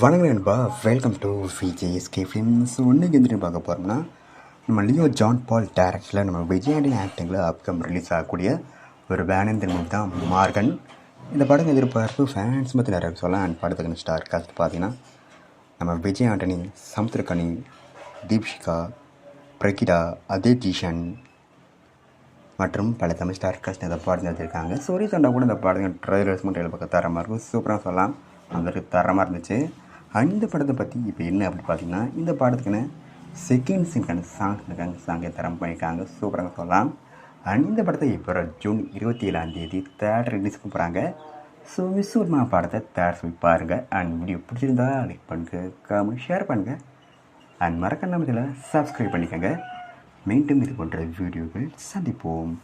வணக்கம் நண்பா, welcome to VJSK films. ஒன்றுக்கு எந்திரின்னு பார்க்க போகிறோம்னா, நம்ம லியோ ஜான் பால் டேரக்டரில் நம்ம விஜயாண்டி ஆக்டிங்கில் அப்கம் ரிலீஸ் ஆகக்கூடிய ஒரு பேனந்திர மூவி தான் மார்கன். இந்த படம் எதிர்பார்ப்பு ஃபேன்ஸ் மத்தியில் நிறைய சொல்லலாம். அண்ட் படத்துக்கு ஸ்டார் காஸ்ட் பார்த்தீங்கன்னா நம்ம விஜய் ஆண்டனி, சமுத்திரகனி, தீப்ஷிகா, பிரகிதா, அதே ஜீஷன் மற்றும் பல தமிழ் ஸ்டார் காஸ்ட் இந்த பாடம் வச்சுருக்காங்க. ஸோ ரீசெண்டாக கூட இந்த பாடங்கள் ட்ரெய்லர்ஸ் மட்டும் பக்கம் தரமாக இருக்கும், சூப்பராக சொல்லலாம், அந்த தரமாக இருந்துச்சு. அந்த படத்தை பற்றி இப்போ என்ன அப்படின்னு பார்த்தீங்கன்னா, இந்த படத்துக்குன்னு செகண்ட் சீனுக்கான சாங்கை தரம் பண்ணியிருக்காங்க, சூப்பராக சொல்லலாம். அண்ட் இந்த படத்தை இப்போ ஜூன் 27 தேட்டர் ரிலீஸ் பண்ணுறாங்க. ஸோ விசூர்மா படத்தை தேட்டர் போய் பாருங்கள். அண்ட் வீடியோ பிடிச்சிருந்தா லைக் பண்ணுங்கள், கமெண்ட் ஷேர் பண்ணுங்கள், அண்ட் மறக்காம இதில் சப்ஸ்கிரைப் பண்ணிக்கோங்க. மீண்டும் இது போன்ற வீடியோவில் சந்திப்போம்.